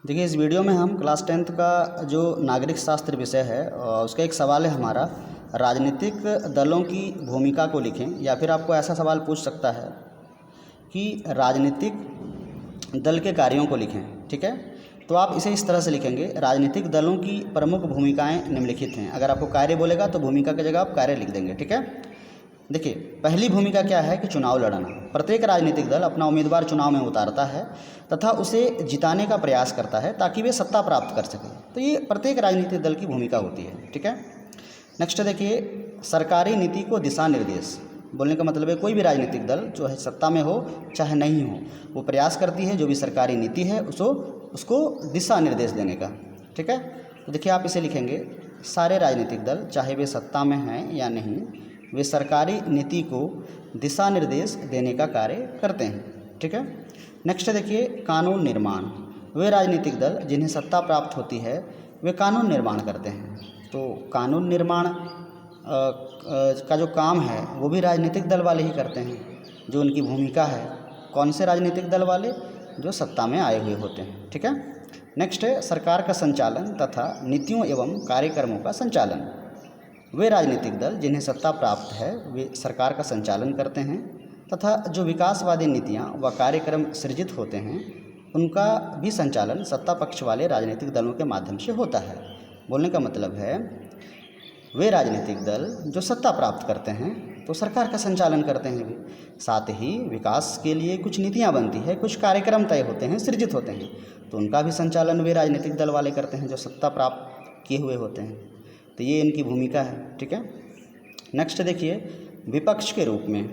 देखिए, इस वीडियो में हम क्लास 10th का जो नागरिक शास्त्र विषय है उसका एक सवाल है हमारा, राजनीतिक दलों की भूमिका को लिखें। या फिर आपको ऐसा सवाल पूछ सकता है कि राजनीतिक दल के कार्यों को लिखें। ठीक है, तो आप इसे इस तरह से लिखेंगे, राजनीतिक दलों की प्रमुख भूमिकाएं निम्नलिखित हैं। अगर आपको कार्य बोलेगा तो भूमिका की जगह आप कार्य लिख देंगे। ठीक है, देखिए, पहली भूमिका क्या है कि चुनाव लड़ना। प्रत्येक राजनीतिक दल अपना उम्मीदवार चुनाव में उतारता है तथा उसे जिताने का प्रयास करता है ताकि वे सत्ता प्राप्त कर सकें। तो ये प्रत्येक राजनीतिक दल की भूमिका होती है। ठीक है, नेक्स्ट देखिए, सरकारी नीति को दिशा निर्देश। बोलने का मतलब है कोई भी राजनीतिक दल जो है सत्ता में हो चाहे नहीं हो, वो प्रयास करती है जो भी सरकारी नीति है उसको दिशा निर्देश देने का। ठीक है, तो देखिए आप इसे लिखेंगे, सारे राजनीतिक दल चाहे वे सत्ता में हैं या नहीं, वे सरकारी नीति को दिशा निर्देश देने का कार्य करते हैं। ठीक है, नेक्स्ट देखिए, कानून निर्माण। वे राजनीतिक दल जिन्हें सत्ता प्राप्त होती है वे कानून निर्माण करते हैं। तो कानून निर्माण का जो काम है वो भी राजनीतिक दल वाले ही करते हैं, जो उनकी भूमिका है। कौन से राजनीतिक दल वाले? जो सत्ता में आए हुए होते हैं। ठीक है, नेक्स्ट है सरकार का संचालन तथा नीतियों एवं कार्यक्रमों का संचालन। वे राजनीतिक दल जिन्हें सत्ता प्राप्त है वे सरकार का संचालन करते हैं तथा जो विकासवादी नीतियां व कार्यक्रम सृजित होते हैं उनका भी संचालन सत्ता पक्ष वाले राजनीतिक दलों के माध्यम से होता है। बोलने का मतलब है वे राजनीतिक दल जो सत्ता प्राप्त करते हैं तो सरकार का संचालन करते हैं भी, साथ ही विकास के लिए कुछ नीतियां बनती है, कुछ कार्यक्रम तय होते हैं, सृजित होते हैं, तो उनका भी संचालन वे राजनीतिक दल वाले करते हैं जो सत्ता प्राप्त किए हुए होते हैं। तो ये इनकी भूमिका है। ठीक है, नेक्स्ट देखिए, विपक्ष के रूप में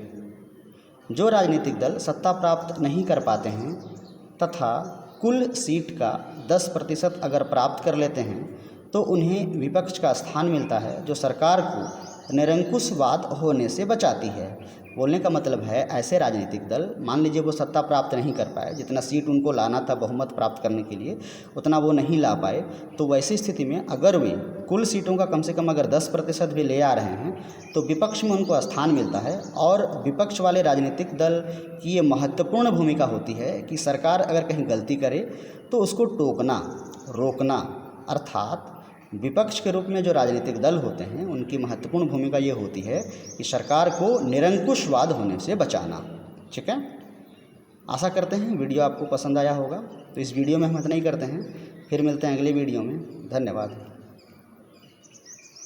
जो राजनीतिक दल सत्ता प्राप्त नहीं कर पाते हैं तथा कुल सीट का 10% अगर प्राप्त कर लेते हैं तो उन्हें विपक्ष का स्थान मिलता है जो सरकार को निरंकुशवाद होने से बचाती है। बोलने का मतलब है ऐसे राजनीतिक दल, मान लीजिए वो सत्ता प्राप्त नहीं कर पाए, जितना सीट उनको लाना था बहुमत प्राप्त करने के लिए उतना वो नहीं ला पाए, तो वैसी स्थिति में अगर वे कुल सीटों का कम से कम अगर 10% भी ले आ रहे हैं तो विपक्ष में उनको स्थान मिलता है। और विपक्ष वाले राजनीतिक दल की ये महत्वपूर्ण भूमिका होती है कि सरकार अगर कहीं गलती करे तो उसको टोकना, रोकना। अर्थात विपक्ष के रूप में जो राजनीतिक दल होते हैं उनकी महत्वपूर्ण भूमिका ये होती है कि सरकार को निरंकुशवाद होने से बचाना। ठीक है, आशा करते हैं वीडियो आपको पसंद आया होगा। तो इस वीडियो में हम इतना ही करते हैं, फिर मिलते हैं अगले वीडियो में। धन्यवाद।